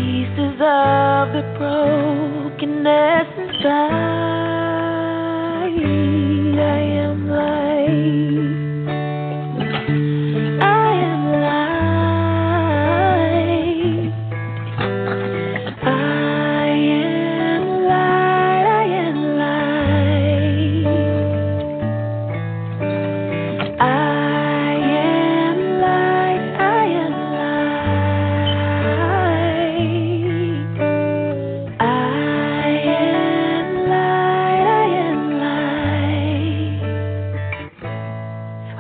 pieces of the brokenness inside. I am light. I am light. I am light. I am light. I am light. I am light. I am light. I am light.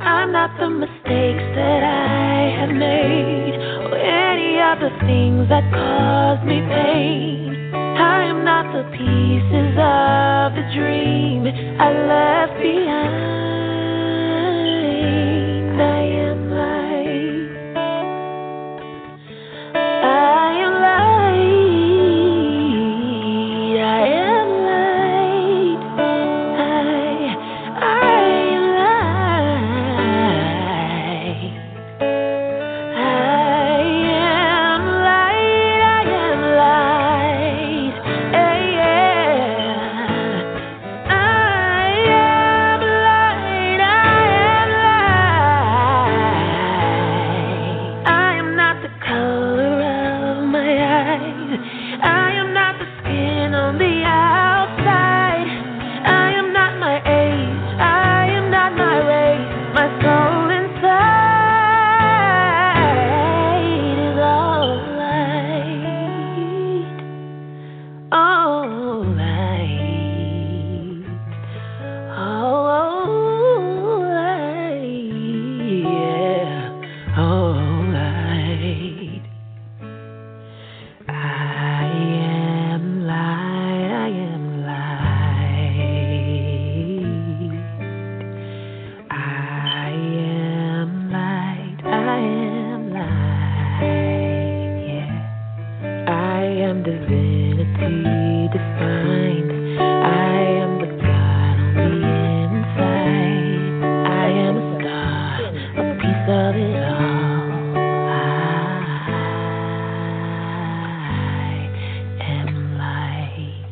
I'm not the mistakes that I have made, or any of the things that cause me pain. I am not the pieces of the dream I left behind. I am light. I am light. I am light. I am light. I am light. I am light. Yeah. I am light. I am light. I am not the color of my eyes. I am not the skin on the outside. I am not my age. I am not my race. My soul inside is all light. All light. All light. Yeah. All light. I am light. I am light. I am light. I am light. Yeah. I am divinity defined. I am the God on the inside. I am a star, a piece of it all. I am light.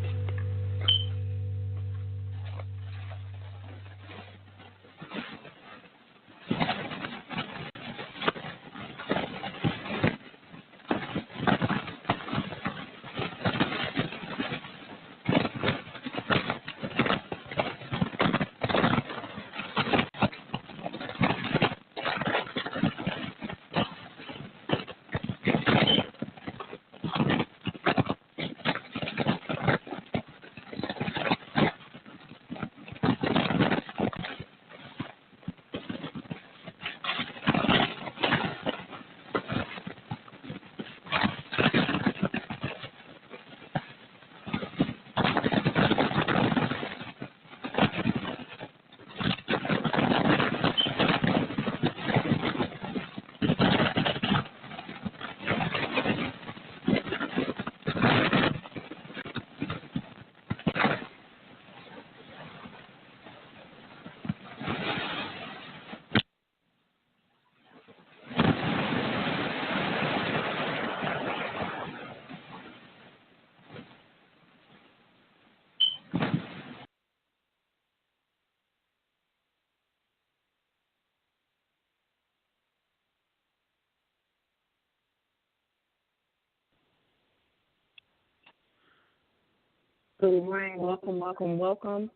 Good morning. Welcome, welcome, welcome.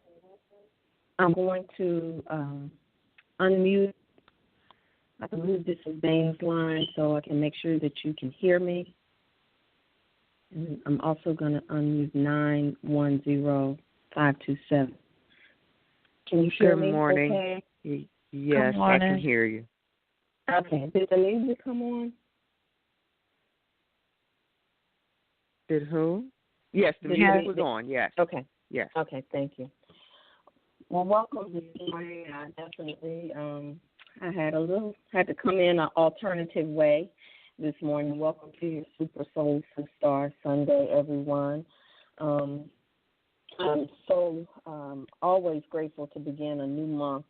I'm going to unmute. I believe this is Dane's line, so I can make sure that you can hear me. And I'm also going to unmute 910527. Can you hear me? Good morning. Okay. Yes, I can hear you. Okay. Did the music come on? Did who? Yes, the music was on, yes. Okay. Yes. Okay, thank you. Well, welcome this morning. I definitely I had to come in an alternative way this morning. Welcome to your Super Soul Star Sunday, everyone. I'm so always grateful to begin a new month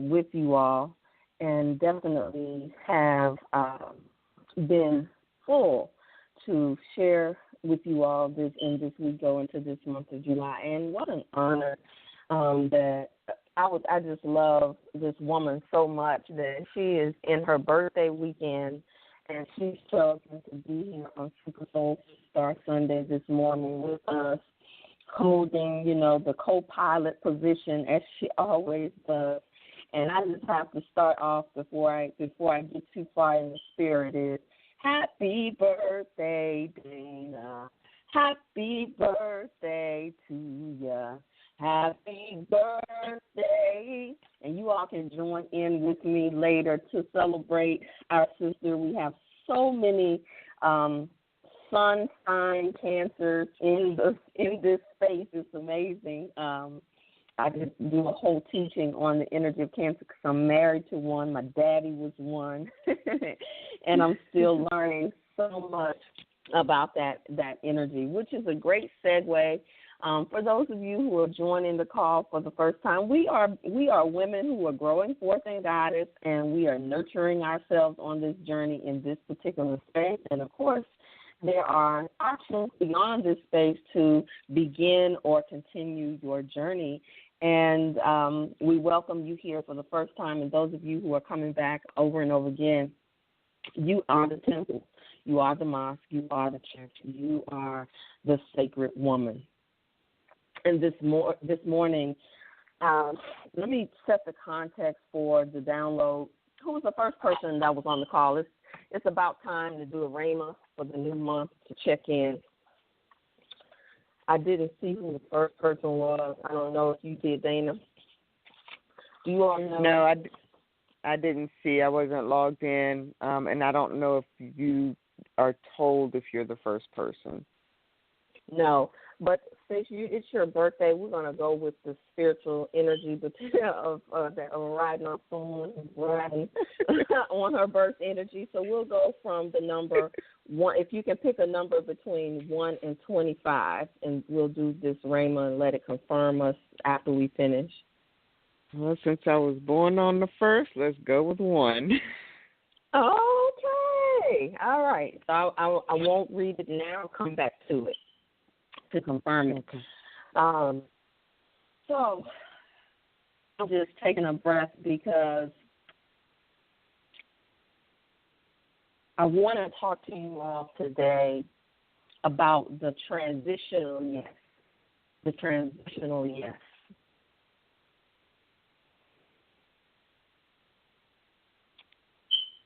with you all, and definitely have been full to share with you all this in this we go into this month of July. And what an honor that I just love this woman so much that she is in her birthday weekend, and she's chosen to be here on Super Soul Star Sunday this morning with us, holding, the co-pilot position as she always does. And I just have to start off before I get too far in the spirit is, happy birthday, Dana. Happy birthday to ya. Happy birthday. And you all can join in with me later to celebrate our sister. We have so many sun sign cancers in this space. It's amazing. I could do a whole teaching on the energy of Cancer because I'm married to one. My daddy was one, and I'm still learning so much about that energy, which is a great segue. For those of you who are joining the call for the first time, we are women who are growing forth in Goddess, and we are nurturing ourselves on this journey in this particular space. And of course, there are options beyond this space to begin or continue your journey. And we welcome you here for the first time. And those of you who are coming back over and over again, you are the temple. You are the mosque. You are the church. You are the sacred woman. And this morning, let me set the context for the download. Who was the first person that was on the call? It's about time to do a Rhema for the new month to check in. I didn't see who the first person was. I don't know if you did, Dana. Do you all know? No, I didn't see. I wasn't logged in, and I don't know if you are told if you're the first person. No, but since it's your birthday, we're going to go with the spiritual energy of riding on someone who's riding on her birth energy. So we'll go from the number 1. If you can pick a number between 1 and 25, and we'll do this Rhema and let it confirm us after we finish. Well, since I was born on the 1st, let's go with 1. Okay. All right. So I won't read it now. I'll come back to it to confirm it. So I'm just taking a breath because I want to talk to you all today about the transitional yes. The transitional yes.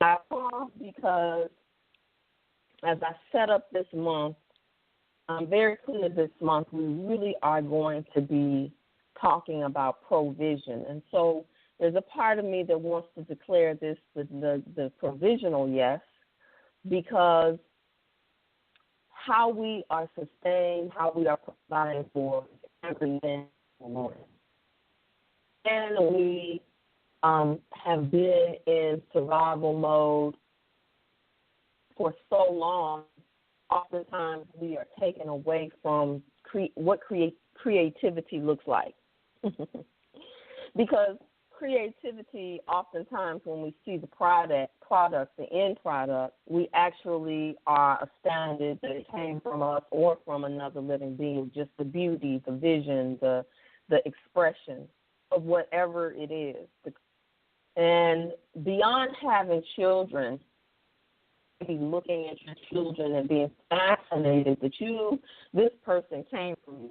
I pause because as I set up this month, I'm very clear this month we really are going to be talking about provision. And so there's a part of me that wants to declare this the provisional yes, because how we are sustained, how we are provided for everything. And we have been in survival mode for so long. Oftentimes we are taken away from what creativity looks like. Because creativity, oftentimes when we see the the end product, we actually are astounded that it came from us or from another living being, just the beauty, the vision, the expression of whatever it is. And beyond having children, be looking at your children and being fascinated that this person came from you.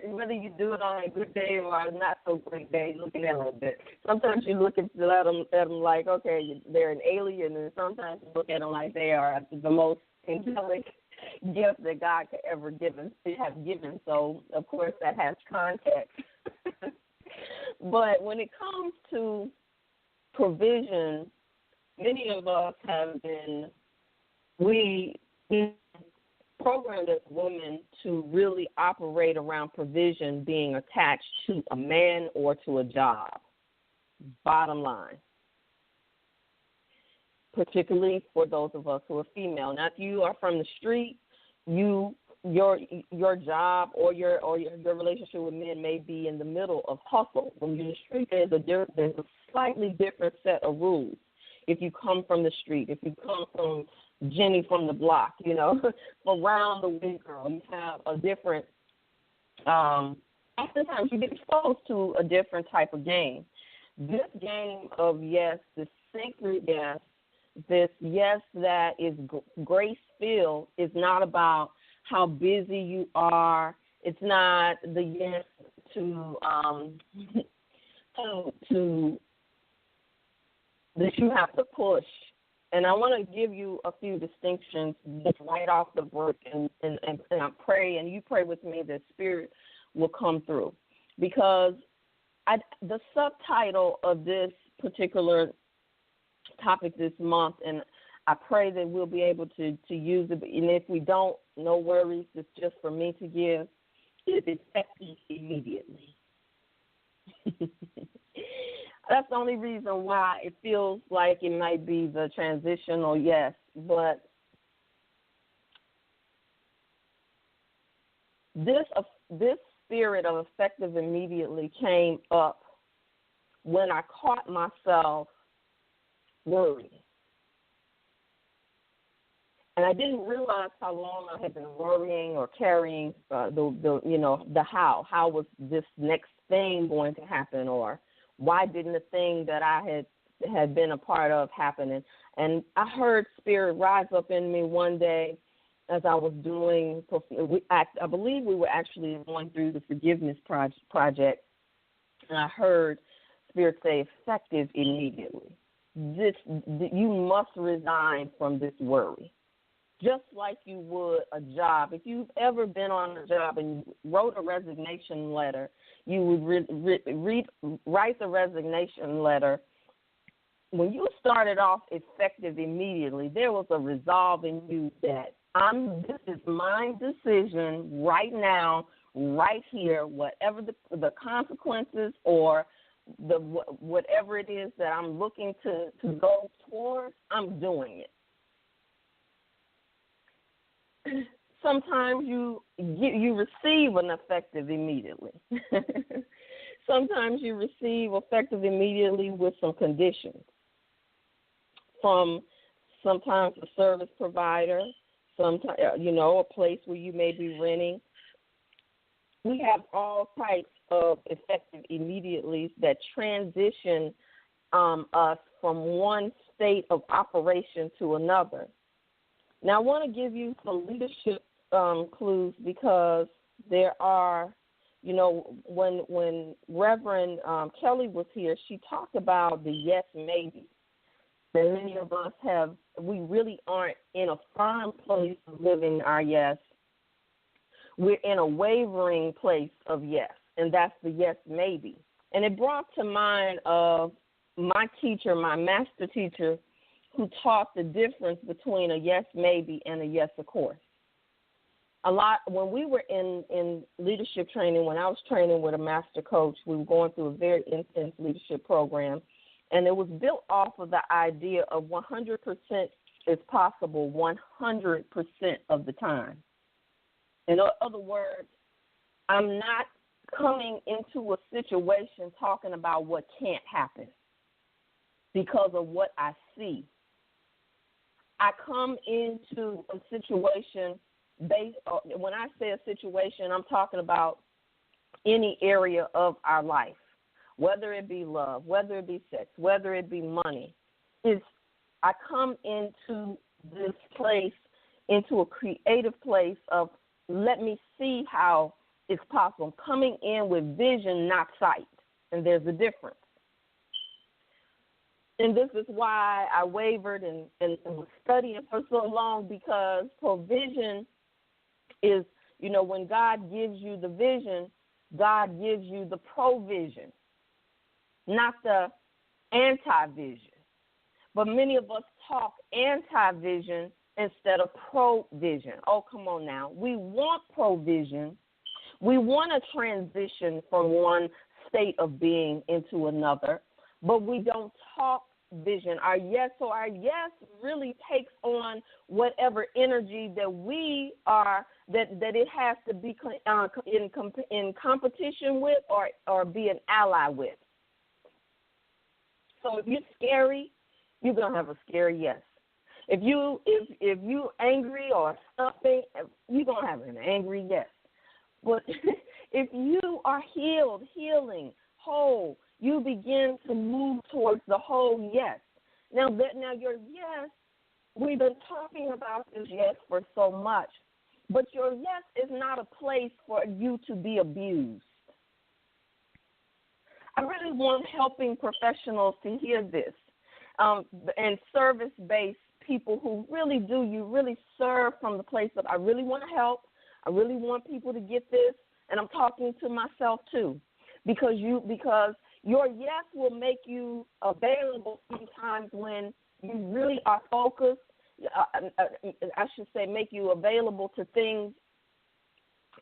Whether you do it on a good day or a not so great day, looking at them a bit. Sometimes you look at them like, okay, they're an alien, and sometimes you look at them like they are the most angelic gift that God could ever have given. So, of course, that has context. But when it comes to provision, many of us have been programmed as women to really operate around provision being attached to a man or to a job, bottom line, particularly for those of us who are female. Now, if you are from the street, your job or your relationship with men may be in the middle of hustle. When you're in the street, there's a slightly different set of rules. If you come from the street, if you come from Jenny from the block, around the way girl. You have a different, oftentimes you get exposed to a different type of game. This game of yes, this sacred yes, this yes that is grace-filled is not about how busy you are. It's not the yes to that you have to push. And I want to give you a few distinctions just right off the break, and I pray, and you pray with me that Spirit will come through. Because the subtitle of this particular topic this month, and I pray that we'll be able to use it, and if we don't, no worries, it's just for me to give, is effective immediately. That's the only reason why it feels like it might be the transitional yes, but this spirit of effective immediately came up when I caught myself worrying. And I didn't realize how long I had been worrying or carrying the how was this next thing going to happen, or why didn't the thing that I had been a part of happen? And I heard Spirit rise up in me one day as I was doing, I believe we were actually going through the forgiveness project, and I heard Spirit say, effective immediately. You must resign from this worry, just like you would a job. If you've ever been on a job and you wrote a resignation letter, you would write the resignation letter. When you started off effective immediately, there was a resolve in you that this is my decision right now, right here, whatever the consequences or whatever it is that I'm looking to go towards, I'm doing it. Sometimes you receive an effective immediately. Sometimes you receive effective immediately with some conditions from sometimes a service provider, sometimes a place where you may be renting. We have all types of effective immediately that transition us from one state of operation to another. Now, I want to give you some leadership clues, because there are, when Reverend Kelly was here, she talked about the yes maybe. That many of us we really aren't in a firm place of living our yes. We're in a wavering place of yes, and that's the yes maybe. And it brought to mind of my teacher, my master teacher, who taught the difference between a yes maybe and a yes of course. When we were in leadership training, when I was training with a master coach, we were going through a very intense leadership program, and it was built off of the idea of 100% is possible 100% of the time. In other words, I'm not coming into a situation talking about what can't happen because of what I see. I come into a situation when I say a situation, I'm talking about any area of our life, whether it be love, whether it be sex, whether it be money. I come into this place, into a creative place of let me see how it's possible. I'm coming in with vision, not sight, and there's a difference. And this is why I wavered and was studying for so long, because provision is, when God gives you the vision, God gives you the provision, not the anti-vision. But many of us talk anti-vision instead of provision. Oh, come on now. We want provision. We want to transition from one state of being into another, but we don't talk vision. Our yes really takes on whatever energy that we are, that it has to be in competition with or be an ally with. So if you're scary, you're going to have a scary yes. If you angry or something, you're gonna have an angry yes. But if you are healed, healing, whole, you begin to move towards the whole yes. Now your yes, we've been talking about this yes for so much, but your yes is not a place for you to be abused. I really want helping professionals to hear this, and service-based people who really do, you really serve from the place of I really want to help, I really want people to get this, and I'm talking to myself too, because your yes will make you available sometimes when you really are focused. I should say make you available to things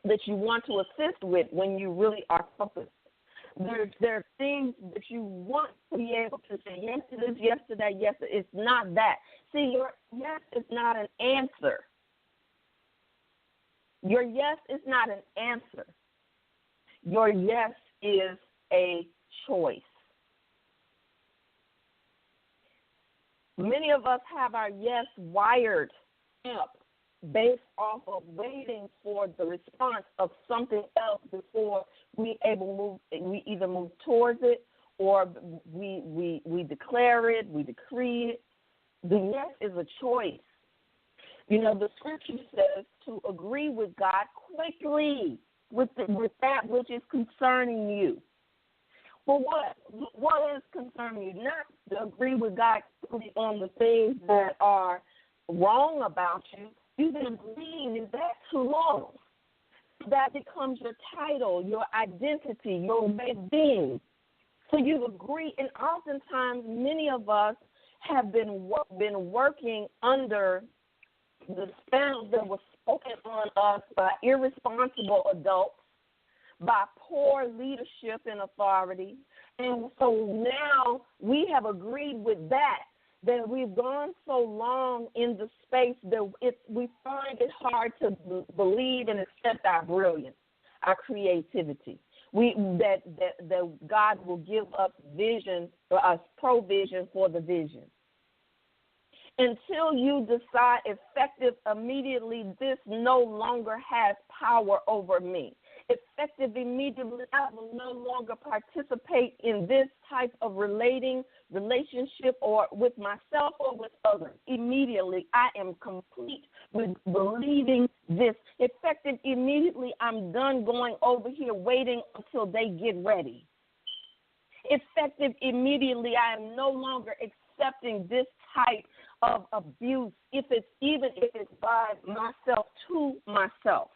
that you want to assist with when you really are focused. There are things that you want to be able to say yes to this, yes to that, yes. It's not that. See, your yes is not an answer. Your yes is not an answer. Your yes is a choice. Many of us have our yes wired up based off of waiting for the response of something else before we either move towards it or we declare it, we decree it. The yes is a choice. You know, the scripture says to agree with God quickly with that which is concerning you. For what is concerning you? Not to agree with God quickly on the things that are wrong about you. You've been agreeing with that too long. That becomes your title, your identity, your way of being. So you agree, and oftentimes many of us have been working under the spells that were spoken on us by irresponsible adults, by poor leadership and authority. And so now we have agreed with that we've gone so long in the space that we find it hard to believe and accept our brilliance, our creativity. That God will give us vision, us provision for the vision. Until you decide effective immediately, this no longer has power over me. Effective immediately, I will no longer participate in this type of relationship or with myself or with others. Immediately, I am complete with believing this. Effective immediately, I'm done going over here waiting until they get ready. Effective immediately, I am no longer accepting this type of abuse, if it's by myself to myself.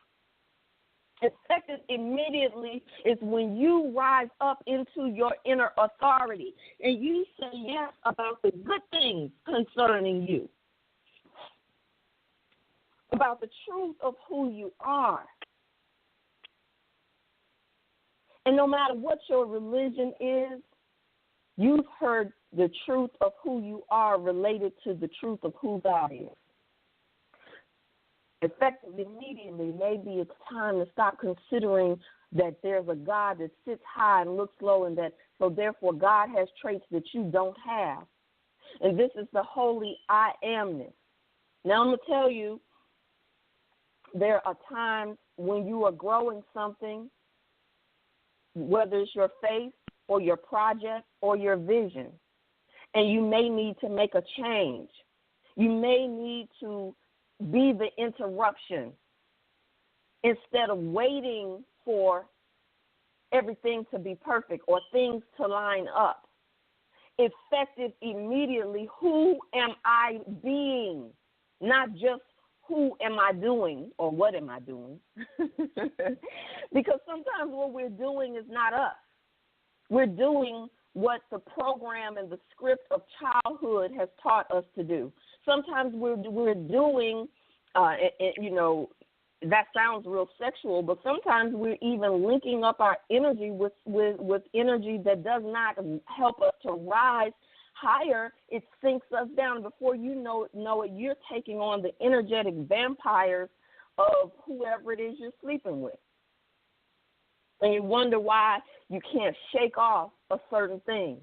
Effective immediately is when you rise up into your inner authority and you say yes about the good things concerning you, about the truth of who you are. And no matter what your religion is, you've heard the truth of who you are related to the truth of who God is. Effective immediately, maybe it's time to stop considering that there's a God that sits high and looks low, and that so therefore God has traits that you don't have. And this is the holy I amness. Now I'm going to tell you, there are times when you are growing something, whether it's your faith or your project or your vision, and you may need to make a change. You may need to be the interruption instead of waiting for everything to be perfect or things to line up. Effective immediately, who am I being? Not just who am I doing or what am I doing? Because sometimes what we're doing is not us. We're doing what the program and the script of childhood has taught us to do. Sometimes we're doing, that sounds real sexual, but sometimes we're even linking up our energy with energy that does not help us to rise higher. It sinks us down. Before you know it, you're taking on the energetic vampires of whoever it is you're sleeping with. And you wonder why you can't shake off a certain thing.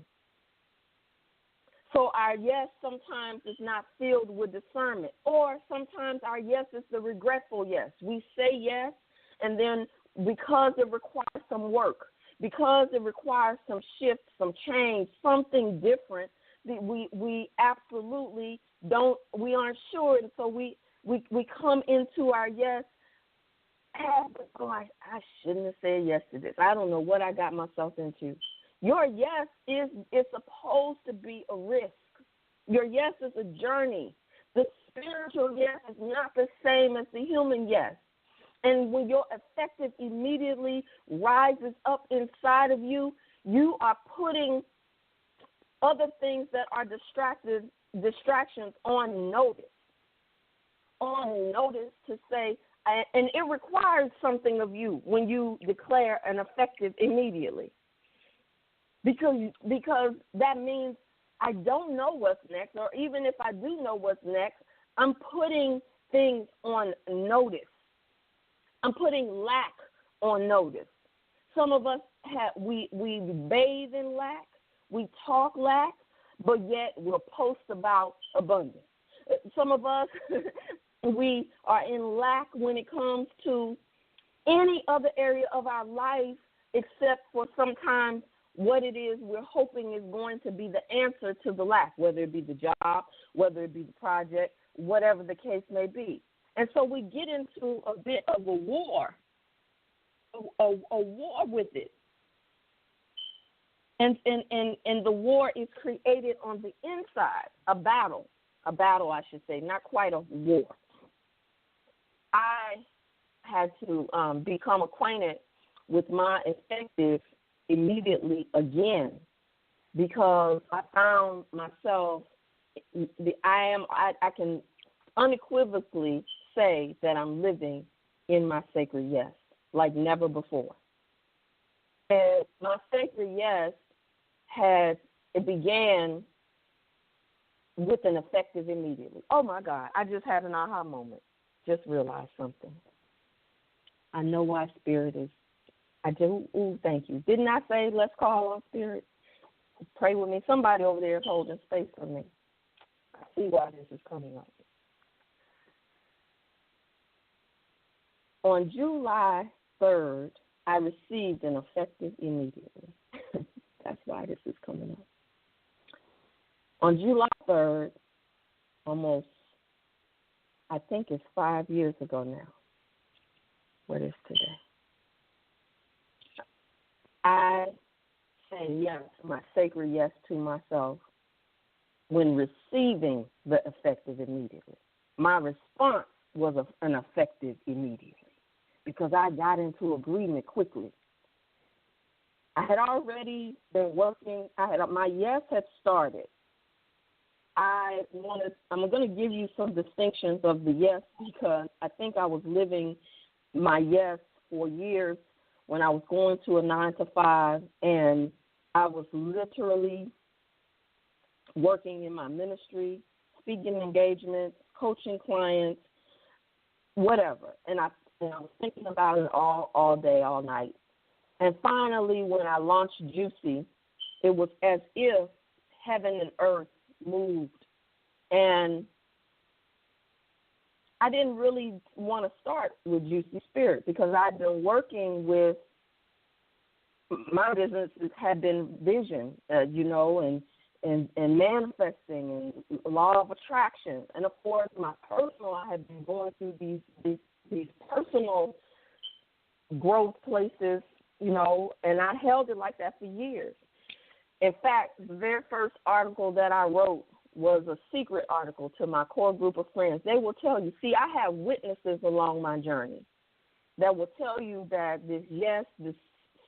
So our yes sometimes is not filled with discernment, or sometimes our yes is the regretful yes. We say yes, and then because it requires some work, because it requires some shift, some change, something different, we absolutely don't, we aren't sure, and so we come into our yes I shouldn't have said yes to this. I don't know what I got myself into. Your yes is supposed to be a risk. Your yes is a journey. The spiritual yes is not the same as the human yes. And when your effective immediately rises up inside of you, you are putting other things that are distractions on notice. On notice to say, and it requires something of you when you declare an effective immediately. Because that means I don't know what's next, or even if I do know what's next, I'm putting things on notice. I'm putting lack on notice. Some of us we bathe in lack, we talk lack, but yet we'll post about abundance. Some of us we are in lack when it comes to any other area of our life except for sometimes what it is we're hoping is going to be the answer to the lack, whether it be the job, whether it be the project, whatever the case may be. And so we get into a bit of a war with it. And the war is created on the inside, a battle, I should say, not quite a war. I had to become acquainted with my effective immediately again, because I found myself, I can unequivocally say that I'm living in my sacred yes, like never before. And my sacred yes began with an effective immediately. Oh my God, I just had an aha moment. Just realized something. I know why Spirit is. I do. Ooh, thank you. Didn't I say let's call on Spirit? Pray with me. Somebody over there is holding space for me. I see why this is coming up. On July 3rd, I received an effective immediately. That's why this is coming up. On July 3rd, almost, I think it's 5 years ago now. What is today? I say yes, my sacred yes to myself when receiving the effective immediately. My response was an effective immediately because I got into agreement quickly. I had already been working. My yes had started. I'm going to give you some distinctions of the yes because I think I was living my yes for years when I was going to a 9-to-5, and I was literally working in my ministry, speaking engagements, coaching clients, whatever. And I was thinking about it all day, all night. And finally, when I launched Juicy, it was as if heaven and earth moved. And I didn't really want to start with Juicy Spirit because I'd been working with my businesses had been vision, and manifesting and law of attraction. And, of course, my personal, I had been going through these personal growth places, and I held it like that for years. In fact, the very first article that I wrote was a secret article to my core group of friends. They will tell you, see, I have witnesses along my journey that will tell you that this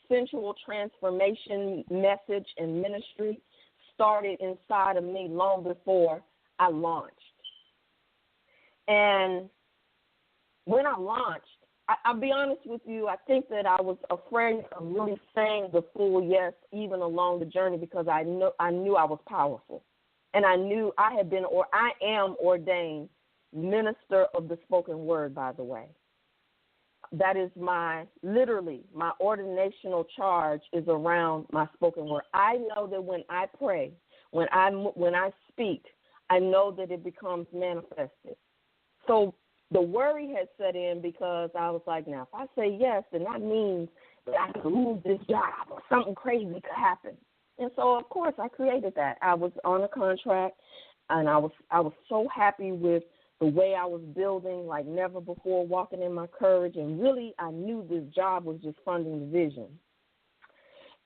sensual transformation message and ministry started inside of me long before I launched. And when I launched, I'll be honest with you, I think that I was afraid of really saying the full yes even along the journey because I knew I was powerful. And I knew I had been, or I am ordained minister of the spoken word, by the way. That is literally my ordinational charge is around my spoken word. I know that when I pray, When I speak, I know that it becomes manifested. So the worry had set in because I was like, now, if I say yes, then that means that I could lose this job or something crazy could happen. And so, of course, I created that. I was on a contract, and I was so happy with the way I was building like never before, walking in my courage. And really, I knew this job was just funding the vision.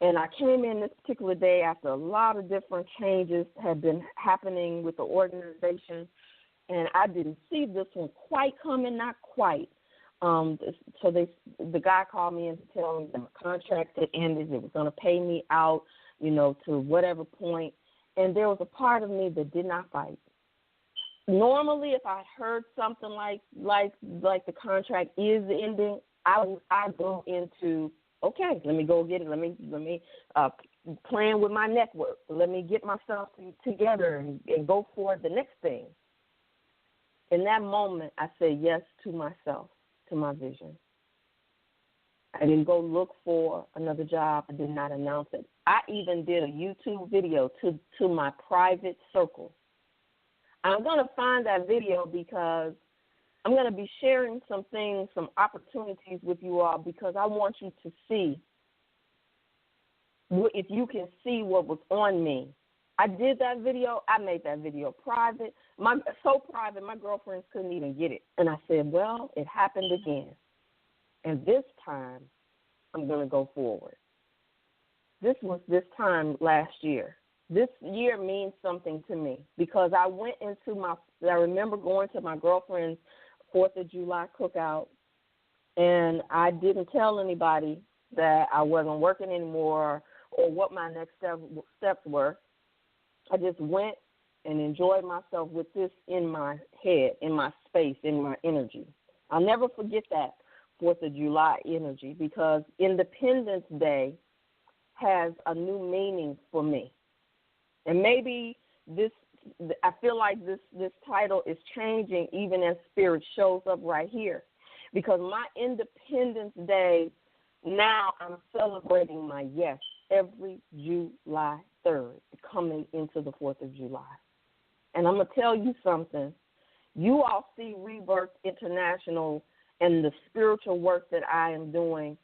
And I came in this particular day after a lot of different changes had been happening with the organization, and I didn't see this one quite coming, not quite. So the guy called me in to tell me that my contract had ended. It was going to pay me out, to whatever point. And there was a part of me that did not fight. Normally, if I heard something like the contract is ending, I'd go into, okay, let me go get it. Let me plan with my network. Let me get myself together and go for the next thing. In that moment, I said yes to myself, to my vision. I didn't go look for another job. I did not announce it. I even did a YouTube video to my private circle. I'm going to find that video because I'm going to be sharing some things, some opportunities with you all, because I want you to see, if you can see what was on me. I did that video. I made that video private. So private, my girlfriends couldn't even get it. And I said, well, it happened again. And this time, I'm going to go forward. This was this time last year. This year means something to me because I remember going to my girlfriend's 4th of July cookout, and I didn't tell anybody that I wasn't working anymore or what my next steps were. I just went and enjoyed myself with this in my head, in my space, in my energy. I'll never forget that 4th of July energy because Independence Day has a new meaning for me. And maybe I feel like this title is changing even as Spirit shows up right here. Because my Independence Day, now I'm celebrating my yes every July 3rd, coming into the 4th of July. And I'm going to tell you something. You all see Rebirth International and the spiritual work that I am doing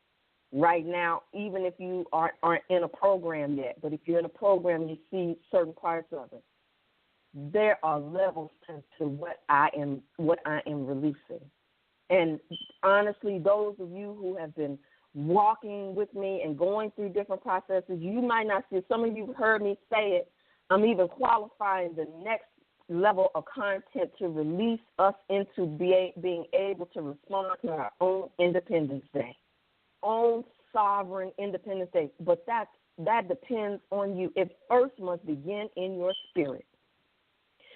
right now, even if you aren't in a program yet. But if you're in a program, you see certain parts of it. There are levels to what I am releasing. And honestly, those of you who have been walking with me and going through different processes, you might not see, some of you heard me say it, I'm even qualifying the next level of content to release us into being able to respond to our own Independence Day, own sovereign Independence Day. But that depends on you. It first must begin in your spirit.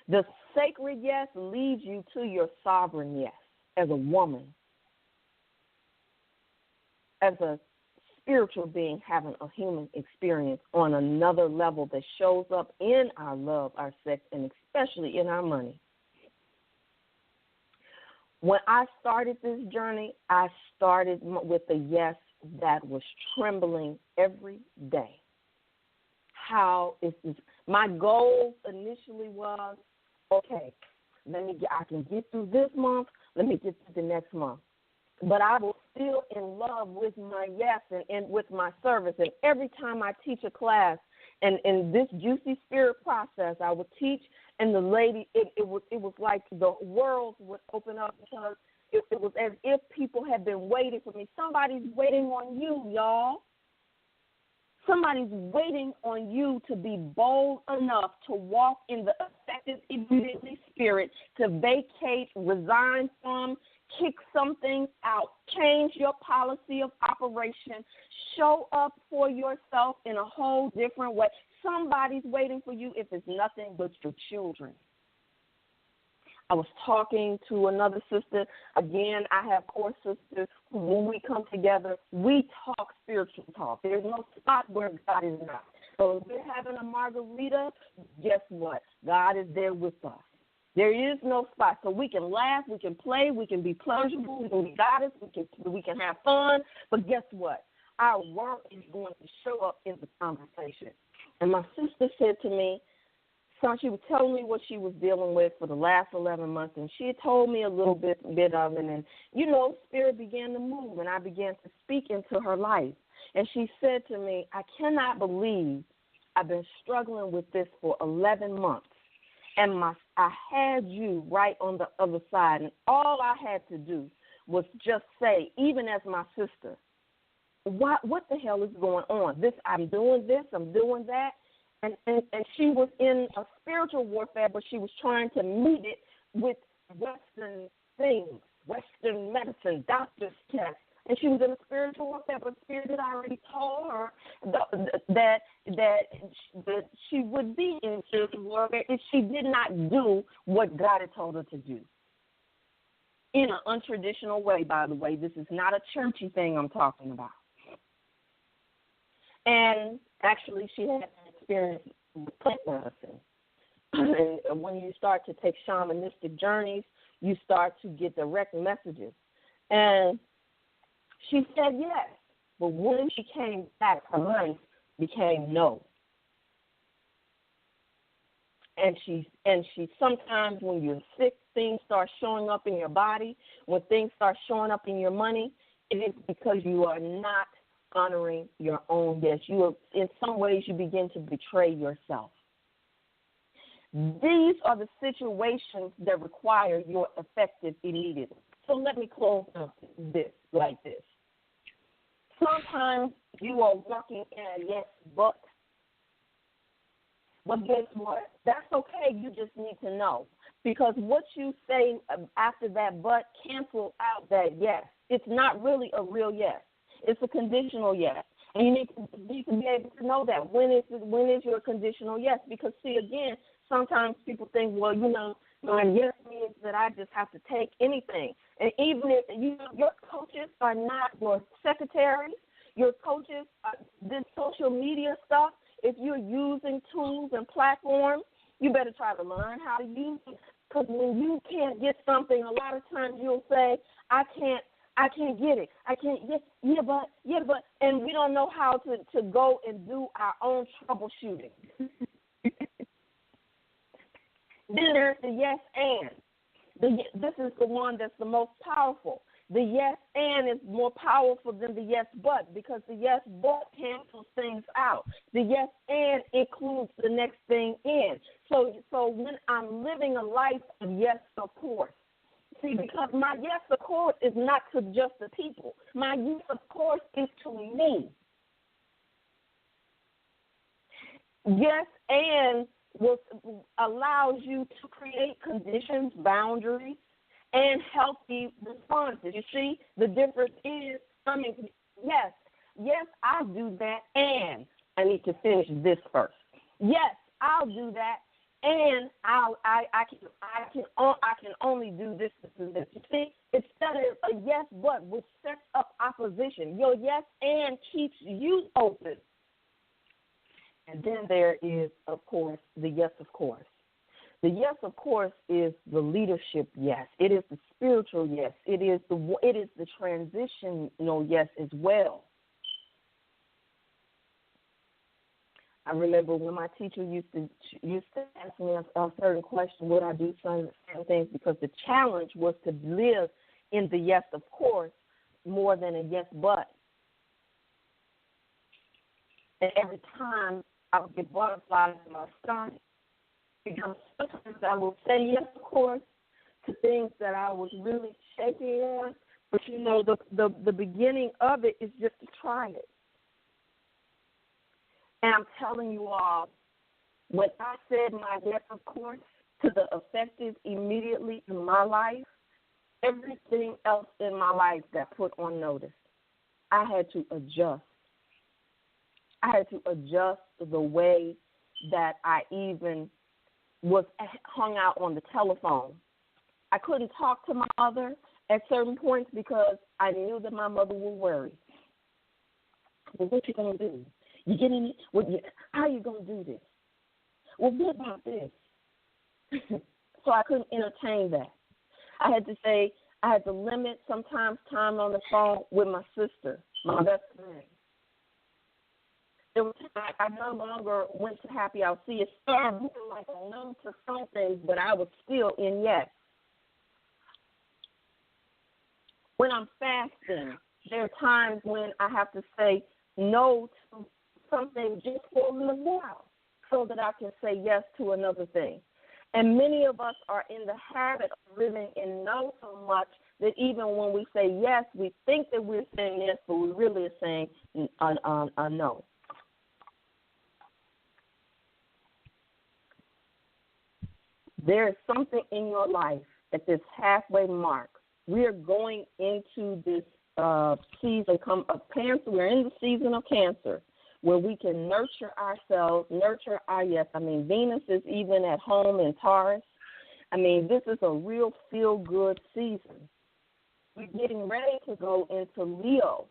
The sacred yes leads you to your sovereign yes as a woman, as a spiritual being having a human experience on another level that shows up in our love, our sex, and especially in our money. When I started this journey, I started with a yes that was trembling every day. How is this? My goal initially was, okay, I can get through this month, let me get through the next month. But I was still in love with my yes and with my service. And every time I teach a class, and in this Juicy Spirit process, I would teach, and the lady, it was like the world would open up because it was as if people had been waiting for me. Somebody's waiting on you, y'all. Somebody's waiting on you to be bold enough to walk in the effective, immediately spirit, to vacate, resign from, kick something out, change your policy of operation, show up for yourself in a whole different way. Somebody's waiting for you if it's nothing but your children. I was talking to another sister. Again, I have core sisters who, when we come together, we talk spiritual talk. There's no spot where God is not. So if we're having a margarita, guess what? God is there with us. There is no spot. So we can laugh, we can play, we can be pleasurable, we can be goddess, we can have fun. But guess what? Our work is going to show up in the conversation. And my sister said to me, So she was telling me what she was dealing with for the last 11 months, and she had told me a little bit of it. And, Spirit began to move, and I began to speak into her life. And she said to me, I cannot believe I've been struggling with this for 11 months, and I had you right on the other side, and all I had to do was just say, even as my sister, what the hell is going on? I'm doing this, I'm doing that. And she was in a spiritual warfare, but she was trying to meet it with Western things, Western medicine, doctor's tests. And she was in a spiritual warfare, but Spirit had already told her that she would be in spiritual warfare if she did not do what God had told her to do. In an untraditional way, by the way. This is not a churchy thing I'm talking about. And actually, she had experience with plant medicine. And when you start to take shamanistic journeys, you start to get direct messages. And she said yes, but when she came back, her life became no. And she sometimes when you're sick, things start showing up in your body. When things start showing up in your money, it is because you are not honoring your own yes. In some ways, you begin to betray yourself. These are the situations that require your effective immediately. So let me close up this like this. Sometimes you are walking in a yes, but guess what? That's okay. You just need to know. Because what you say after that but cancel out that yes. It's not really a real yes. It's a conditional yes. And you need to be able to know that. When is your conditional yes? Because, see, again, sometimes people think, well, my yes means that I just have to take anything. And even if your coaches are not your secretaries, your coaches, this social media stuff, if you're using tools and platforms, you better try to learn how to use it. Because when you can't get something, a lot of times you'll say, I can't get it. I can't get, yeah, but, and we don't know how to go and do our own troubleshooting. Then there's the yes and. This is the one that's the most powerful. The yes and is more powerful than the yes but, because the yes but cancels things out. The yes and includes the next thing in. So when I'm living a life of yes, of course. See, because my yes, of course, is not to just the people. My yes, of course, is to me. Yes and allows you to create conditions, boundaries, and healthy responses. You see, the difference is, yes, I'll do that, and I need to finish this first. Yes, I'll do that, and I can only do this and this. You see, instead of a yes but, which sets up opposition. Your yes and keeps you open. And then there is, of course, the yes, of course. The yes, of course, is the leadership yes. It is the spiritual yes. It is the transitional yes as well. I remember when my teacher used to ask me a certain question, would I do certain things? Because the challenge was to live in the yes, of course, more than a yes, but. And every time I would get butterflies in my stomach, because sometimes I would say yes, of course, to things that I was really shaking on. But, the beginning of it is just to try it. And I'm telling you all, when I said my yes, of course, to the effective immediately in my life, everything else in my life got put on notice. I had to adjust. I had to adjust the way that I even was hung out on the telephone. I couldn't talk to my mother at certain points because I knew that my mother would worry. Well, what you going to do? You getting it? How are you going to do this? Well, what about this? So I couldn't entertain that. I had to limit sometimes time on the phone with my sister, my best friend. There was I no longer went to happy hour. See, it started moving like a no to some things, but I was still in yes. When I'm fasting, there are times when I have to say no to something just for a little while so that I can say yes to another thing. And many of us are in the habit of living in no so much that even when we say yes, we think that we're saying yes, but we really are saying a no. There is something in your life at this halfway mark. We are going into this season of Cancer. We're in the season of Cancer, where we can nurture ourselves, nurture our yes. I mean, Venus is even at home in Taurus. I mean, this is a real feel-good season. We're getting ready to go into Leo,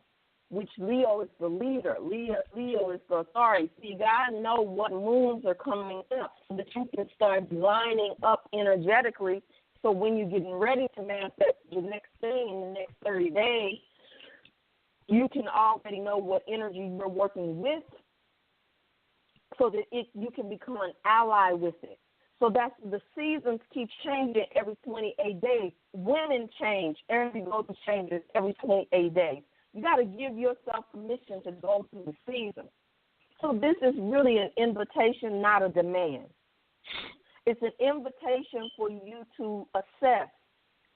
which Leo is the leader. Leo is the authority. See, you got to know what moons are coming up so that you can start lining up energetically. So when you're getting ready to manifest the next thing in the next 30 days, you can already know what energy you're working with so that you can become an ally with it. So that's the seasons keep changing every 28 days. Women change. Every month changes every 28 days. You got to give yourself permission to go through the season. So this is really an invitation, not a demand. It's an invitation for you to assess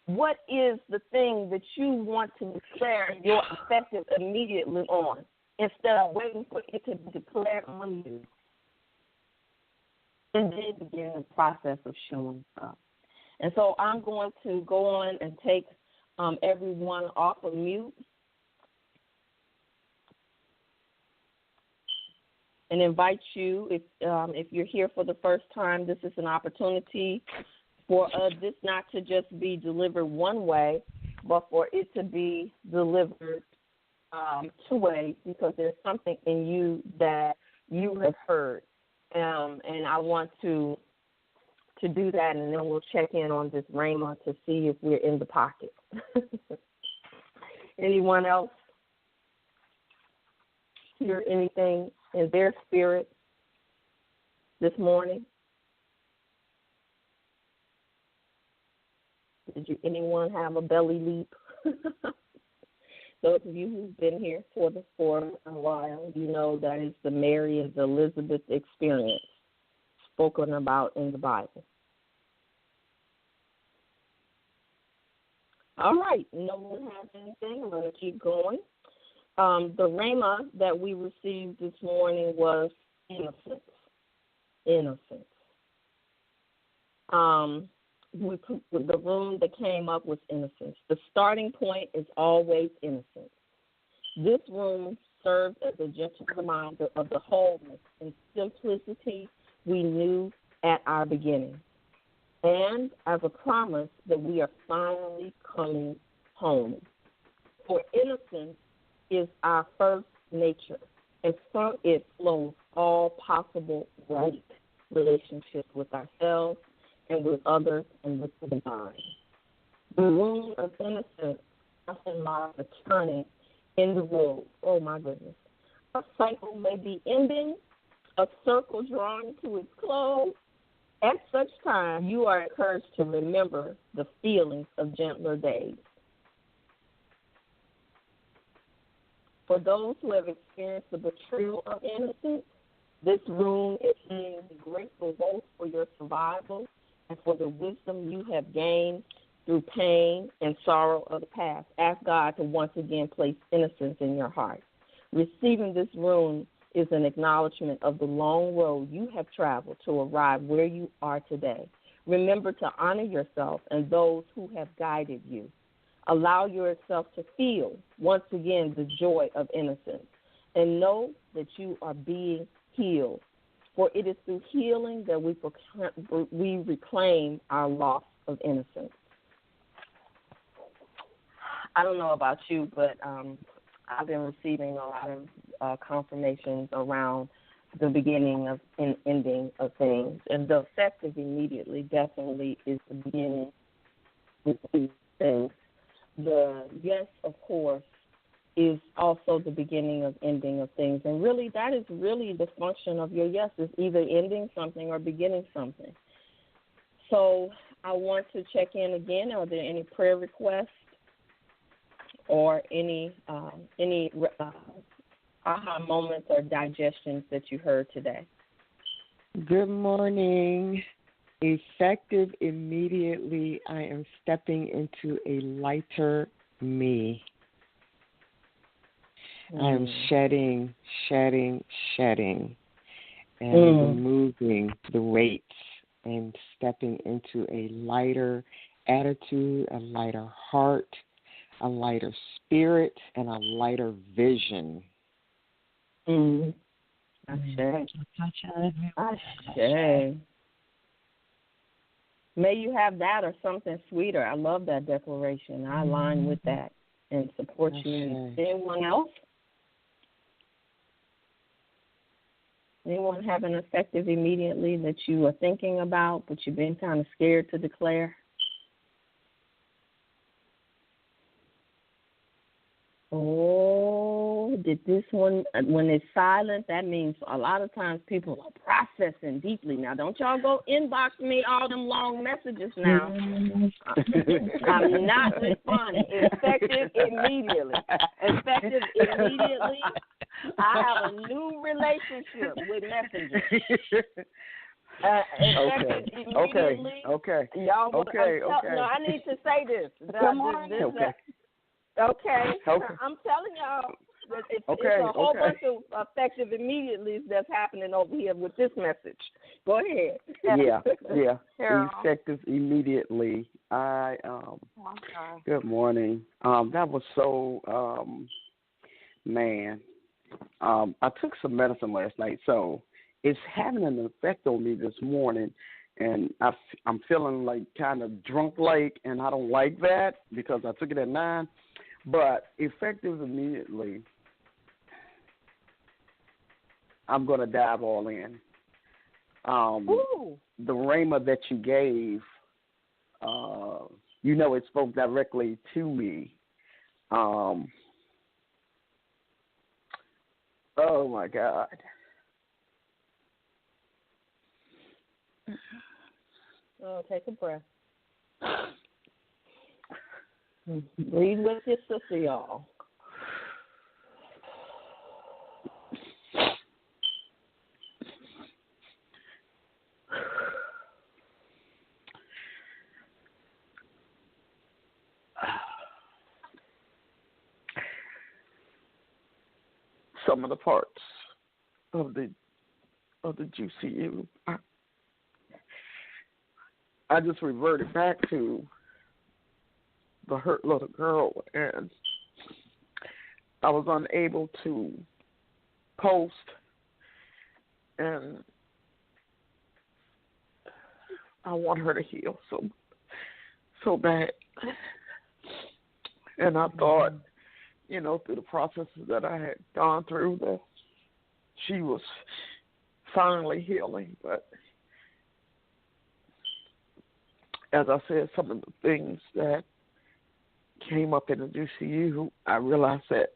what is the thing that you want to declare your effective immediately on instead of waiting for it to be declared on you. And then begin the process of showing up. And so I'm going to go on and take everyone off of mute and invite you, if you're here for the first time, this is an opportunity for this not to just be delivered one way, but for it to be delivered two ways, because there's something in you that you have heard. And I want to do that, and then we'll check in on this Rhema to see if we're in the pocket. Anyone else hear anything in their spirit this morning? Did anyone have a belly leap? Those of you who've been here for a while, you know that is the Mary and the Elizabeth experience spoken about in the Bible. All right, no one has anything. I'm going to keep going. The Rhema that we received this morning was innocence. Innocence. The room that came up was innocence. The starting point is always innocence. This room serves as a gentle reminder of the wholeness and simplicity we knew at our beginning, and as a promise that we are finally coming home. For innocence is our first nature, and from it flows all possible right relationships with ourselves and with others and with the divine. The room of innocence often marks a turning in the road. Oh, my goodness. A cycle may be ending, a circle drawing to its close. At such time, you are encouraged to remember the feelings of gentler days. For those who have experienced the betrayal of innocence, this room is saying grateful both for your survival and for the wisdom you have gained through pain and sorrow of the past. Ask God to once again place innocence in your heart. Receiving this room is an acknowledgement of the long road you have traveled to arrive where you are today. Remember to honor yourself and those who have guided you. Allow yourself to feel, once again, the joy of innocence, and know that you are being healed. For it is through healing that we reclaim our loss of innocence. I don't know about you, but I've been receiving a lot of confirmations around the beginning of and ending of things. And the effective immediately definitely is the beginning with these things. The yes, of course, is also the beginning of ending of things. And really, that is really the function of your yes, is either ending something or beginning something. So I want to check in again. Are there any prayer requests or any aha moments or digestions that you heard today? Good morning. Effective immediately, I am stepping into a lighter me. I am shedding, and removing the weights and stepping into a lighter attitude, a lighter heart, a lighter spirit, and a lighter vision. Ashe. May you have that or something sweeter. I love that declaration. I align with that and support you. Anyone else? Anyone have an effective immediately that you are thinking about, but you've been kind of scared to declare? Oh, did this one, when it's silent, that means a lot of times people are processing deeply. Now, don't y'all go inbox me all them long messages now. I'm not responding. Effective immediately. Effective immediately. I have a new relationship with messengers. Effective immediately. Okay. Y'all, no, I need to say this. Okay. I'm telling y'all that it's a whole bunch of effective immediately that's happening over here with this message. Go ahead. Yeah. Effective immediately. Good morning. That was so, man. I took some medicine last night, so it's having an effect on me this morning, and I'm feeling like kind of drunk-like, and I don't like that because I took it at 9. But effective immediately, I'm going to dive all in. The rhema that you gave, it spoke directly to me. Oh, my God. Oh, take a breath. Breathe with your sister, y'all. Some of the parts of the GCU, I just reverted back to the hurt little girl, and I was unable to post, and I want her to heal so bad. And I thought, through the processes that I had gone through, that she was finally healing. But as I said, some of the things that came up in the GCU, I realized that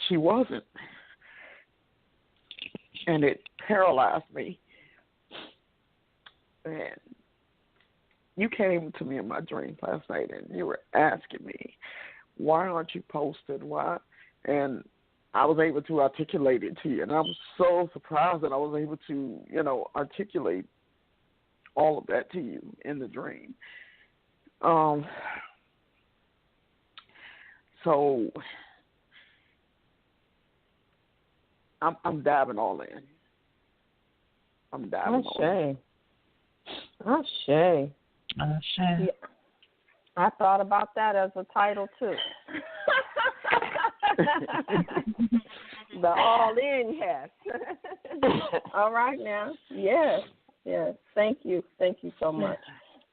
she wasn't. And it paralyzed me. And you came to me in my dream last night, and you were asking me, why aren't you posted? Why? And I was able to articulate it to you. And I was so surprised that I was able to, articulate all of that to you in the dream. So I'm diving all in. I'm diving all in. Ashe. Yeah. I thought about that as a title too. The all in, yes. All right now. Yes. Thank you so much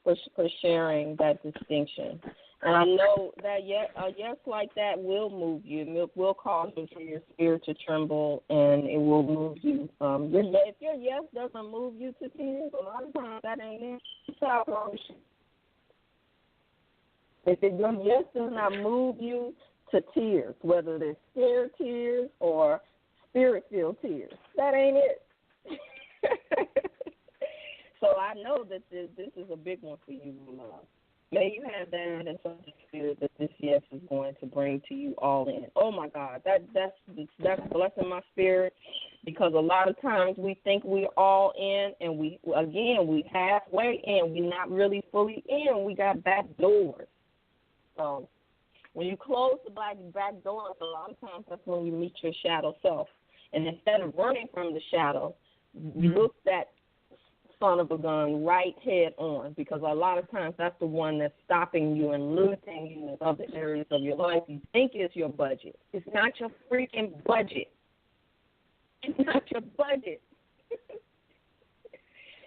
for sharing that distinction. And I know that a yes like that will move you. It will cause your spirit to tremble, and it will move you. If your yes doesn't move you to tears, a lot of times that ain't it. If your yes does not move you to tears, whether they're scared tears or spirit-filled tears. That ain't it. So I know that this is a big one for you, my love. May you have that and such a spirit that this yes is going to bring to you all in. Oh my God, that's blessing my spirit, because a lot of times we think we're all in, and we halfway in. We're not really fully in. We got back doors. So when you close the back doors, a lot of times that's when you meet your shadow self. And instead of running from the shadow, you look that son of a gun right head on, because a lot of times that's the one that's stopping you and limiting you in other areas of your life. You think it's your budget. It's not your freaking budget. It's not your budget.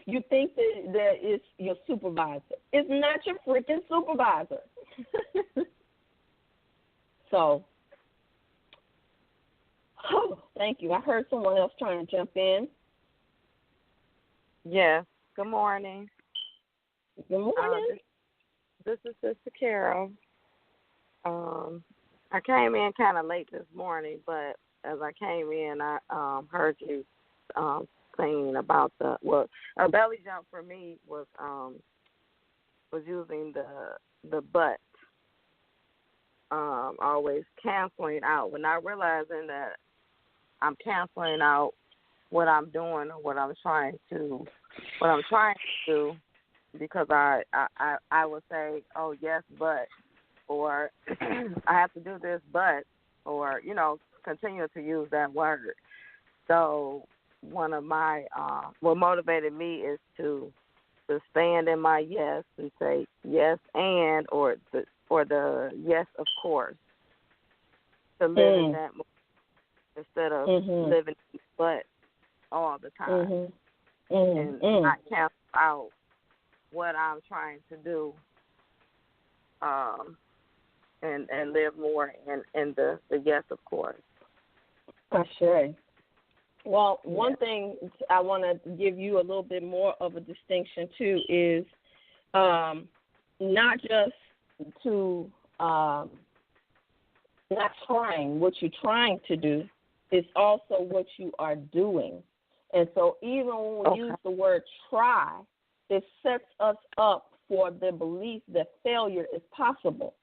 You think that it's your supervisor. It's not your freaking supervisor. So, thank you. I heard someone else trying to jump in. Yes. Good morning. Good morning. This is Sister Carol. I came in kind of late this morning, but as I came in, I heard you saying about a belly jump for me was using the but. Always canceling out, when not realizing that I'm canceling out what I'm doing or what I'm trying to do, because I would say, oh yes, but, or I have to do this, but, or continue to use that word. So one of my what motivated me is to stand in my yes and say yes and or the yes of course, to live in that moment instead of living but all the time, and not cancel out what I'm trying to do, and live more in the yes of course. Sure. Well, one thing I want to give you a little bit more of a distinction too is not just to not trying what you're trying to do, it's also what you are doing. And so even when we use the word try, it sets us up for the belief that failure is possible.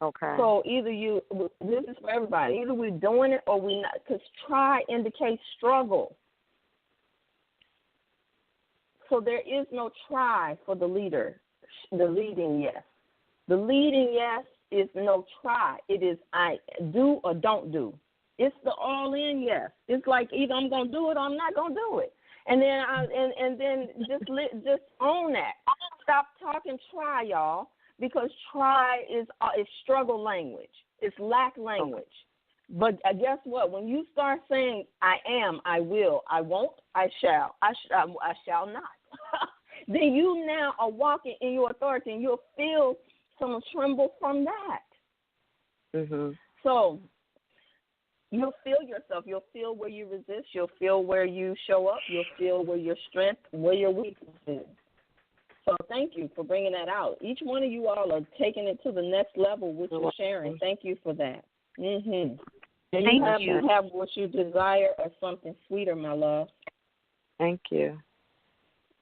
Okay. So this is for everybody, either we're doing it or we're not, because try indicates struggle. So there is no try for the leader, the leading yes. The leading yes is no try. It is I do or don't do. It's the all-in yes. It's like either I'm going to do it or I'm not going to do it. And then just own that. Stop talking try, y'all, because try is struggle language. It's lack language. But guess what? When you start saying I am, I will, I won't, I shall not, then you now are walking in your authority, and you'll feel some tremble from that. So you'll feel yourself. You'll feel where you resist. You'll feel where you show up. You'll feel where your strength, where your weakness is. So thank you for bringing that out. Each one of you all are taking it to the next level with your sharing. Thank you for that. And you have what you desire or something sweeter, my love. Thank you.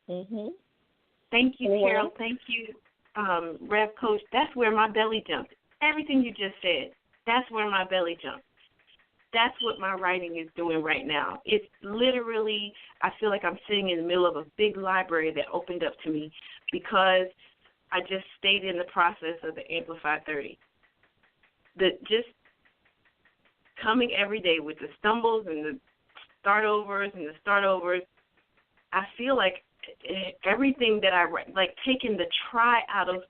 Thank you, Carol. Thank you, Rev Coach. That's where my belly jumped. Everything you just said, that's where my belly jumped. That's what my writing is doing right now. It's literally, I feel like I'm sitting in the middle of a big library that opened up to me because I just stayed in the process of the Amplified 30. Just coming every day with the stumbles and the startovers, I feel like everything that I write, like taking the try out of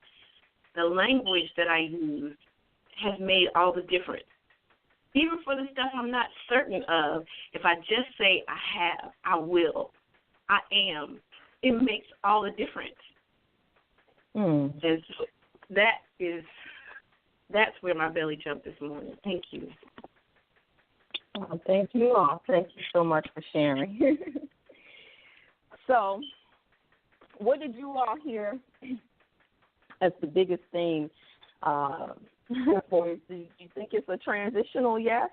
the language that I use, has made all the difference. Even for the stuff I'm not certain of, if I just say I have, I will, I am, it makes all the difference. And so that's where my belly jumped this morning. Thank you. Oh, thank you all. Thank you so much for sharing. So, what did you all hear as the biggest thing Or do you think it's a transitional yes?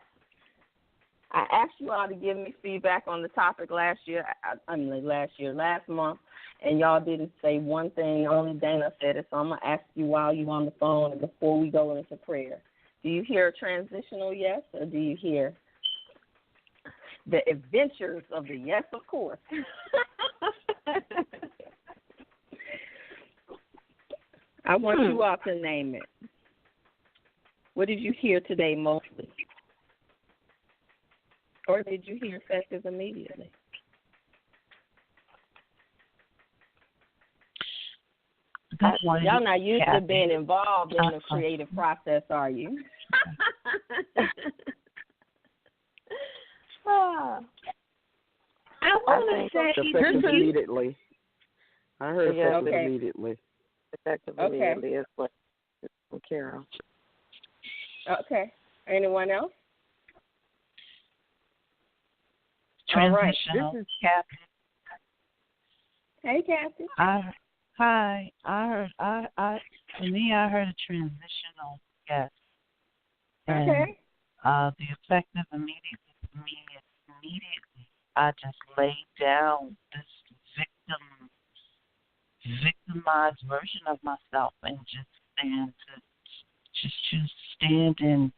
I asked you all to give me feedback on the topic last month, and y'all didn't say one thing. Only Dana said it, so I'm going to ask you while you're on the phone and before we go into prayer. Do you hear a transitional yes, or do you hear the adventures of the yes, of course? I want you all to name it. What did you hear today mostly? Or did you hear effective immediately? Y'all not used to being involved in the creative process, are you? I want to say effective immediately. I heard effective immediately. Effective immediately is what from Carol. Okay. Anyone else? Transitional. All right. This is Kathy. Hey, Kathy. Hi. For me, I heard a transitional yes. And, okay. The effective immediately, I just laid down this victimized version of myself and just choose to stand in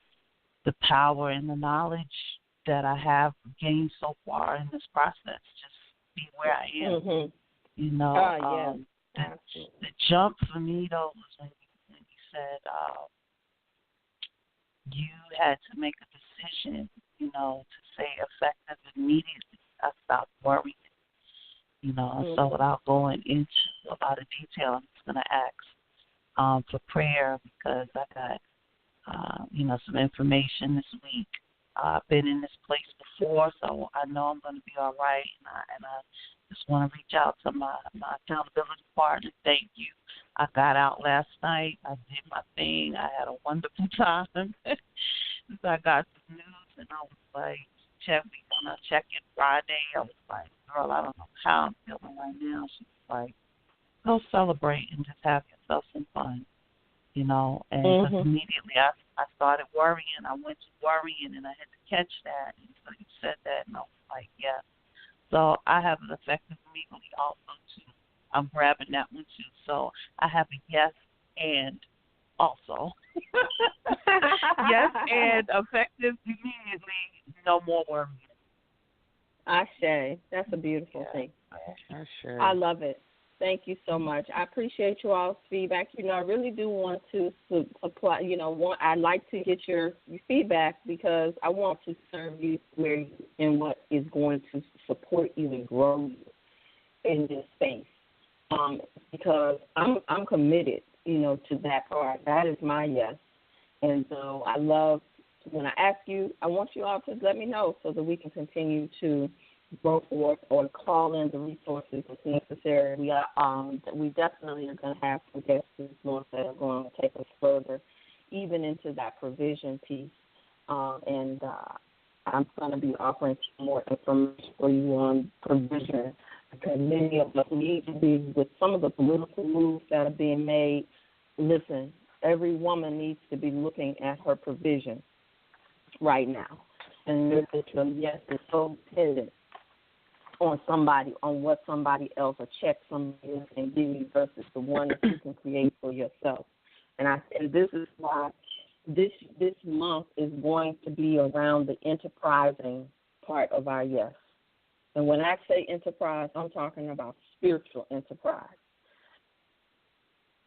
the power and the knowledge that I have gained so far in this process. Just be where I am. Mm-hmm. You know, the jump for me though was when you said you had to make a decision, you know, to say effective immediately. I stopped worrying, you know, and so without going into a lot of detail, I'm just going to ask for prayer because I got, you know, some information this week. I've been in this place before, so I know I'm going to be all right, and I just want to reach out to my accountability partner. Thank you. I got out last night. I did my thing. I had a wonderful time. So I got some news, and I was like, we're going to check it Friday. I was like, girl, I don't know how I'm feeling right now. She was like, go celebrate and just have yourself some fun, you know. And immediately I started worrying. I went to worrying, and I had to catch that. And so you said that, and I was like, yeah. So I have an effective immediately also, too. I'm grabbing that one, too. So I have a yes and also. Yes and effective immediately, no more worrying. Ashe. That's a beautiful thing. Ashe. I love it. Thank you so much. I appreciate you all's feedback. You know, I really do want to apply, you know, I'd like to get your feedback because I want to serve you where and what is going to support you and grow you in this space. Because I'm committed, you know, to that part. That is my yes. And so I love, when I ask you, I want you all to let me know so that we can continue to go forth or call in the resources if necessary. We definitely are going to have some guests this month that are going to take us further, even into that provision piece. And I'm going to be offering some more information for you on provision because many of us need to be, with some of the political moves that are being made, listen, every woman needs to be looking at her provision right now. And this is yes, it's so dependent on somebody, on what somebody else, a check somebody else can give you versus the one that you can create for yourself. And this is why this month is going to be around the enterprising part of our yes. And when I say enterprise, I'm talking about spiritual enterprise.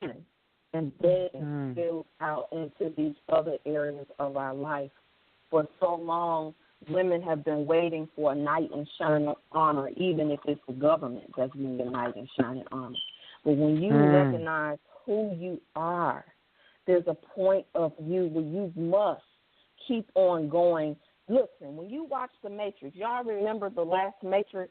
And then build out into these other areas of our life. For so long, women have been waiting for a knight in shining armor, even if it's the government that's being a knight in shining armor. But when you recognize who you are, there's a point of you where you must keep on going. Listen, when you watch The Matrix, y'all remember the last Matrix?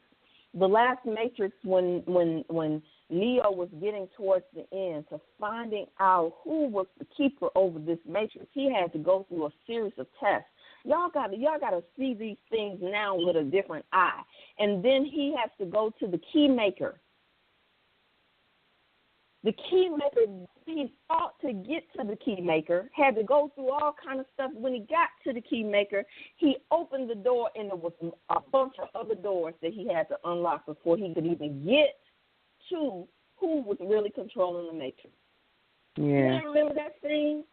The last Matrix, when Neo was getting towards the end to finding out who was the keeper over this Matrix, he had to go through a series of tests. Y'all gotta see these things now with a different eye. And then he has to go to the key maker. The key maker, he fought to get to the key maker, had to go through all kind of stuff. When he got to the key maker, he opened the door, and there was a bunch of other doors that he had to unlock before he could even get to who was really controlling the matrix. Yeah. You remember that scene?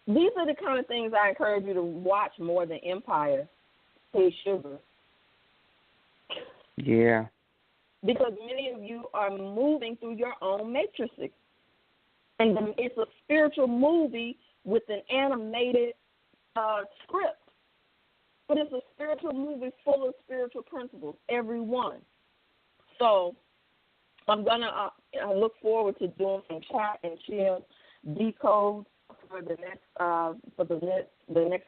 These are the kind of things I encourage you to watch more than Empire. Hey, Sugar. Yeah. Because many of you are moving through your own matrices. And it's a spiritual movie with an animated script. But it's a spiritual movie full of spiritual principles, every one. So I'm going to look forward to doing some chat and chill decode for the next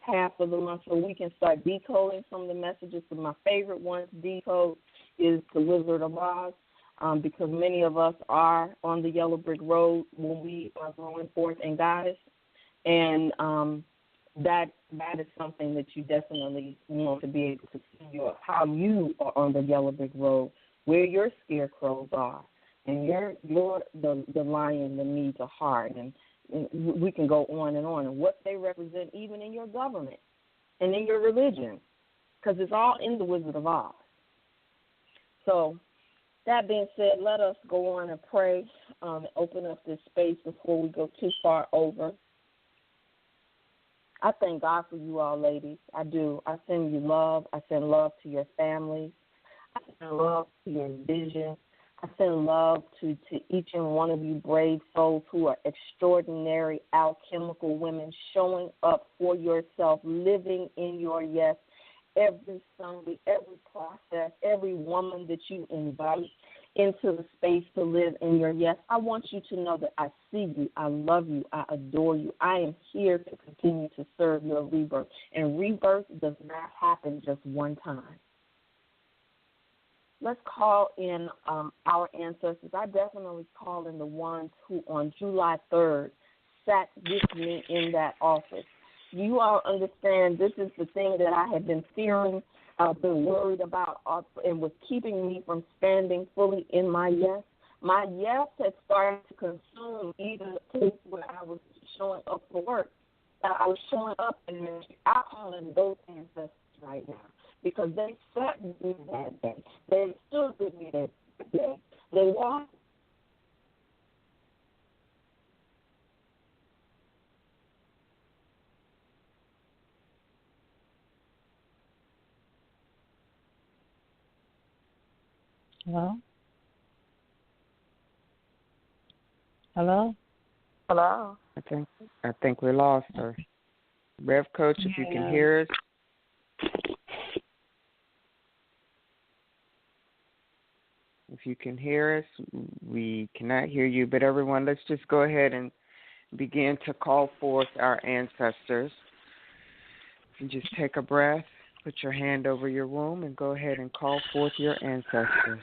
half of the month, so we can start decoding some of the messages. So my favorite one to decode is the Wizard of Oz, because many of us are on the yellow brick road when we are going forth in Goddess, and that is something that you definitely want to be able to see how you are on the yellow brick road, where your scarecrows are, and the lion that needs a heart, and we can go on, and what they represent even in your government and in your religion, because it's all in the Wizard of Oz. So that being said, let us go on and pray and open up this space before we go too far over. I thank God for you all, ladies. I do. I send you love. I send love to your families. I send love to your vision. I send love to each and one of you brave souls who are extraordinary alchemical women, showing up for yourself, living in your yes every Sunday, every process, every woman that you invite into the space to live in your yes. I want you to know that I see you, I love you, I adore you. I am here to continue to serve your rebirth. And rebirth does not happen just one time. Let's call in our ancestors. I definitely call in the ones who on July 3rd sat with me in that office. You all understand this is the thing that I have been fearing, been worried about, and was keeping me from standing fully in my yes. My yes had started to consume even the place where I was showing up for work. I was showing up in ministry. I call in those ancestors right now, because they sat with me that day. They stood with me that day. They walked. Hello? Hello? Hello. I think we lost her. Rev Coach, if you can hear us. If you can hear us, we cannot hear you. But everyone, let's just go ahead and begin to call forth our ancestors. And just take a breath, put your hand over your womb, and go ahead and call forth your ancestors.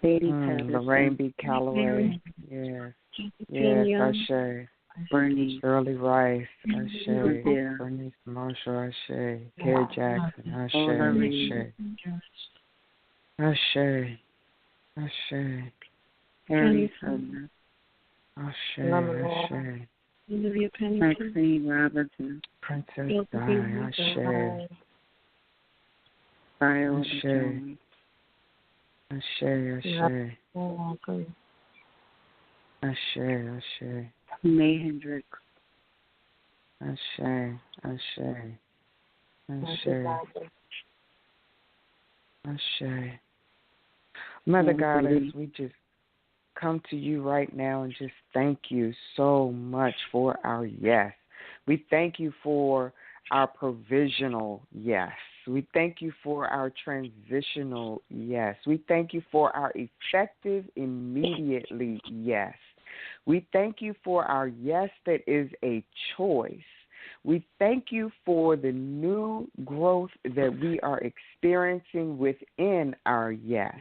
Lorraine B. Calloway. Yes. Yes, Ashe. Bernie. Shirley Rice. Ashe. Bernice Marshall. Ashe. Carrie Jackson. Ashe. Ashe. Ashe. Harry Sumner. Ashe. Ashe. Maxine Robinson. Princess Di. Ashe. Viola Ashe. Jones. Ashe. Ashe. Ashe. Ashe. May Hendricks. Ashe. Ashe. Ashe. Ashe. Mother Goddess, we just come to you right now and just thank you so much for our yes. We thank you for our provisional yes. We thank you for our transitional yes. We thank you for our effective immediately yes. We thank you for our yes that is a choice. We thank you for the new growth that we are experiencing within our yes.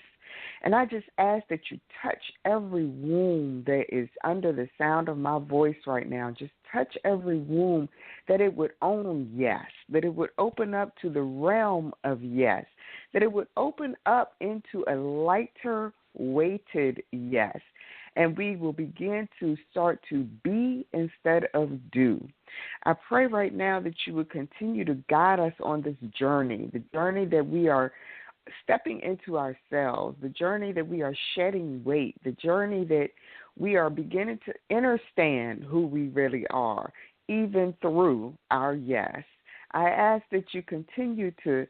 And I just ask that you touch every womb that is under the sound of my voice right now. Just touch every womb, that it would own yes, that it would open up to the realm of yes, that it would open up into a lighter weighted yes. And we will begin to start to be instead of do. I pray right now that you would continue to guide us on this journey, the journey that we are stepping into ourselves, the journey that we are shedding weight, the journey that we are beginning to understand who we really are, even through our yes. I ask that you continue to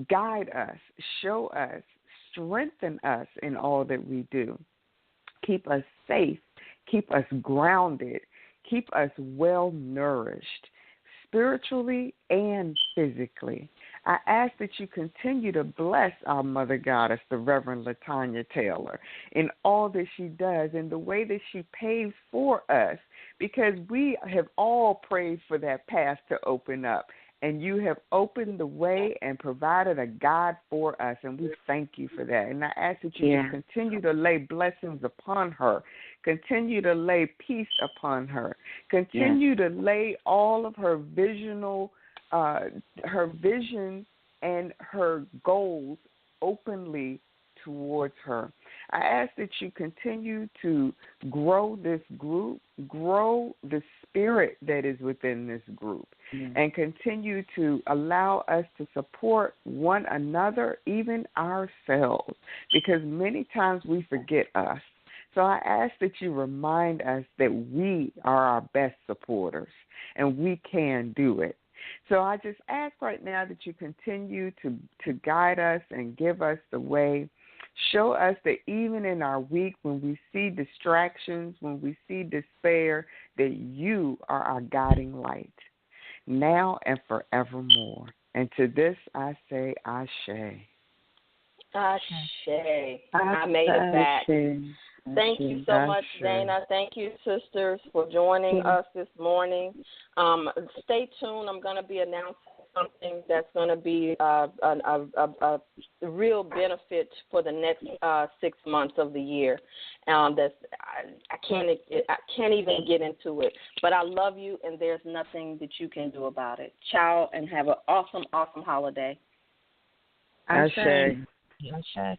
guide us, show us, strengthen us in all that we do. Keep us safe, keep us grounded, keep us well nourished, spiritually and physically. I ask that you continue to bless our Mother Goddess, the Reverend Latanya Taylor, in all that she does, in the way that she paves for us, because we have all prayed for that path to open up. And you have opened the way and provided a guide for us, and we thank you for that. And I ask that you just continue to lay blessings upon her, continue to lay peace upon her, continue to lay all of her her vision and her goals openly towards her. I ask that you continue to grow this group, grow the spirit that is within this group, and continue to allow us to support one another, even ourselves, because many times we forget us. So I ask that you remind us that we are our best supporters, and we can do it. So I just ask right now that you continue to guide us and give us the way. Show us that even in our week, when we see distractions, when we see despair, that you are our guiding light, now and forevermore. And to this I say, Ashe. Ashe. I made it back. Thank you so much, Dana. Thank you, sisters, for joining us this morning. Stay tuned. I'm going to be announcing something that's going to be a real benefit for the next 6 months of the year. I can't even get into it. But I love you, and there's nothing that you can do about it. Ciao, and have an awesome, awesome holiday. Ashe. Ashe.